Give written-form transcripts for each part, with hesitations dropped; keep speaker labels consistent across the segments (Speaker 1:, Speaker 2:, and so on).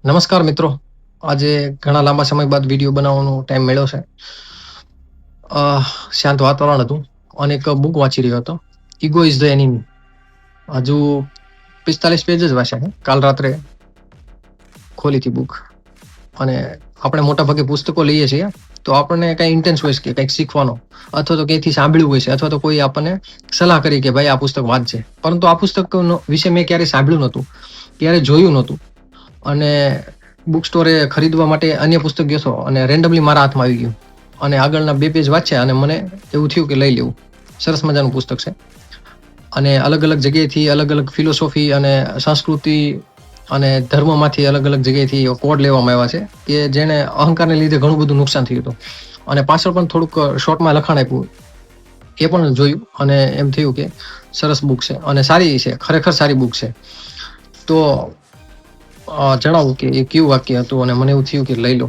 Speaker 1: નમસ્કાર મિત્રો. આજે ઘણા લાંબા સમય બાદ વિડીયો બનાવવાનો ટાઈમ મળ્યો છે. શાંત વાતાવરણ હતું અને એક બુક વાંચી રહ્યો હતો, ઈગો ઇઝ ધ એનિમી. હજુ 45 પેજ જ વાંચ્યા છે. કાલ રાત્રે ખોલી હતી બુક. અને આપણે મોટા ભાગે પુસ્તકો લઈએ છીએ તો આપણને કઈ ઇન્ટેન્સ હોય છે કે કંઈક શીખવાનો, અથવા તો ક્યાંયથી સાંભળ્યું હોય છે, અથવા તો કોઈ આપણને સલાહ કરી કે ભાઈ આ પુસ્તક વાંચજે. પરંતુ આ પુસ્તક વિશે મેં ક્યારેય સાંભળ્યું નહોતું, ક્યારે જોયું નહોતું. અને બુક સ્ટોરે ખરીદવા માટે અન્ય પુસ્તક ગયો હતો અને રેન્ડમલી મારા હાથમાં આવી ગયું અને આગળના 2 પેજ વાંચ્યા અને મને એવું થયું કે લઈ લેવું. સરસ મજાનું પુસ્તક છે અને અલગ અલગ જગ્યાએથી અલગ અલગ ફિલોસોફી અને સંસ્કૃતિ અને ધર્મમાંથી અલગ અલગ જગ્યાએથી કોડ લેવામાં આવ્યા છે કે જેને અહંકારને લીધે ઘણું બધું નુકસાન થયું હતું. અને પાછળ પણ થોડુંક શોર્ટમાં લખાણ આપ્યું, એ પણ જોયું અને એમ થયું કે સરસ બુક છે અને સારી છે, ખરેખર સારી બુક છે. તો જણાવું કે એ કેવું વાક્ય હતું અને મને એવું થયું કે લઈ લો.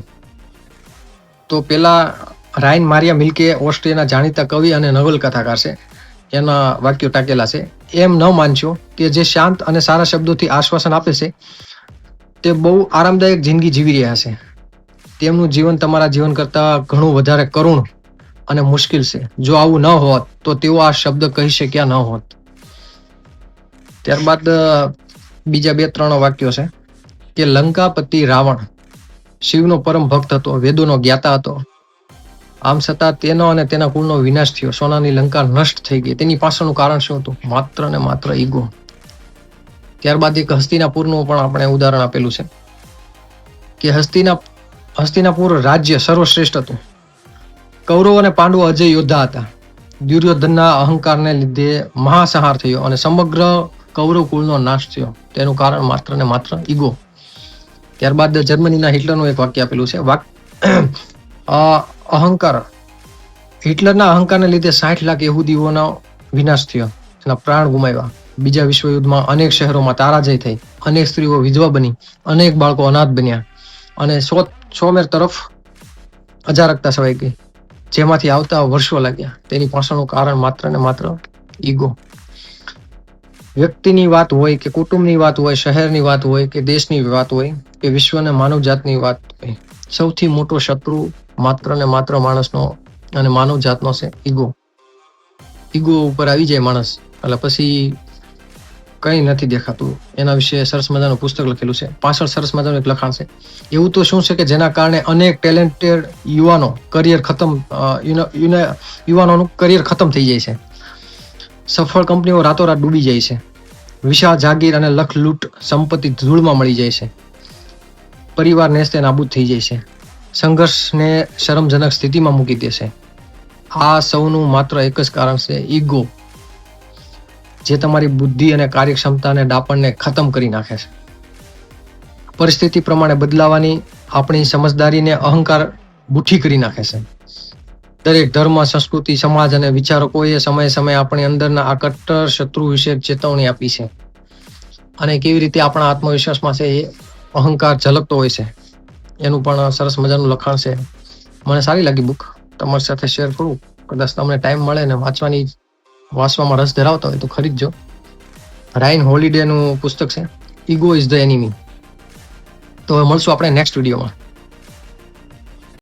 Speaker 1: તો પેલા રાયન મારિયા મિલ્કે, ઓસ્ટ્રિયાના જાણીતા કવિ અને નવલકથાકાર છે, એના વાક્યો ટાકેલા છે. એમ ન માનશો કે જે શાંત અને સારા શબ્દોથી આશ્વાસન આપે છે તે બહુ આરામદાયક જિંદગી જીવી રહ્યા છે. તેમનું જીવન તમારા જીવન કરતા ઘણું વધારે કરુણ અને મુશ્કેલ છે. જો આવું ન હોત તો તેઓ આ શબ્દ કહી શક્યા ન હોત. ત્યારબાદ બીજા 2-3 વાક્યો છે કે લંકાપતિ રાવણ શિવનો પરમ ભક્ત હતો, વેદોનો જ્ઞાતા હતો. આમ છતાં તેનો અને તેના કુળનો વિનાશ થયો. સોનાની લંકા નષ્ટ થઈ ગઈ. તેની પાછળનું કારણ શું હતું? માત્ર ને માત્ર ઈગો. ત્યારબાદ એક હસ્તિનાપુરનું પણ આપણે ઉદાહરણ આપેલું છે કે હસ્તિનાપુર રાજ્ય સર્વશ્રેષ્ઠ હતું. કૌરવ અને પાંડવો અજય યોદ્ધા હતા. દુર્યોધનના અહંકારને લીધે મહાસંહાર થયો અને સમગ્ર કૌરવ કુળનો નાશ થયો. તેનું કારણ માત્ર ને માત્ર ઈગો. ત્યારબાદ જર્મનીના હિટલરનું એક વાક્ય આપેલું છે, અહંકાર. હિટલરના અહંકારને લીધે 60 લાખ યહૂદીઓનો વિનાશ થયો, એના પ્રાણ ગુમાવ્યા. બીજા વિશ્વયુદ્ધમાં અનેક શહેરોમાં તારાજય થઈ, અનેક સ્ત્રીઓ વિધવા બની, અનેક બાળકો અનાથ બન્યા અને 100 તરફ અજારકતા છવાઈ ગઈ, જેમાંથી આવતા વર્ષો લાગ્યા. તેની પાછળનું કારણ માત્ર ને માત્ર ઈગો. વ્યક્તિની વાત હોય કે કુટુંબની વાત હોય, શહેરની વાત હોય કે દેશની વાત હોય કે વિશ્વને માનવજાતની વાત હોય, સૌથી મોટો શત્રુ માત્ર ને માત્ર માણસનો અને માનવજાતનો છે ઈગો. ઈગો ઉપર આવી જાય માણસ એટલે પછી કંઈ નથી દેખાતું. એના વિશે સરસ મજાનું પુસ્તક લખેલું છે. પાછળ સરસ મજાનું એક લખાણ છે, એવું તો શું છે કે જેના કારણે અનેક ટેલેન્ટેડ યુવાનોનું કરિયર ખતમ થઈ જાય છે. સફળ કંપનીઓ રાતોરાત ડૂબી જાય છે. વિશાળ જાગીર અને લખ લૂંટ સંપત્તિ ધૂળમાં મળી જાય છે. પરિવાર નેસ્તે નાબૂદ થઈ જાય છે. સંઘર્ષને શરમજનક સ્થિતિમાં મૂકી દેશે. આ સૌનું માત્ર એક જ કારણ છે, ઈગો, જે તમારી બુદ્ધિ અને કાર્યક્ષમતાને ડાપણને ખતમ કરી નાખે છે. પરિસ્થિતિ પ્રમાણે બદલાવાની આપણી સમજદારીને અહંકાર બુઠ્ઠી કરી નાખે છે. દરેક ધર્મ, સંસ્કૃતિ, સમાજ અને વિચારકોએ સમયે સમયે આપણી અંદરના આ કટ્ટર શત્રુ વિશે ચેતવણી આપી છે. અને કેવી રીતે આપણા આત્મવિશ્વાસમાં છે એ અહંકાર ઝલકતો હોય છે, એનું પણ સરસ મજાનું લખાણ છે. મને સારી લાગી બુક, તમારી સાથે શેર કરું. કદાચ તમને ટાઈમ મળે ને વાંચવામાં રસ ધરાવતા હોય તો ખરીદજો. રાયન હોલિડેનું પુસ્તક છે, ઈગો ઇઝ ધ એનિમી. તો હવે મળશું આપણે નેક્સ્ટ વિડીયોમાં.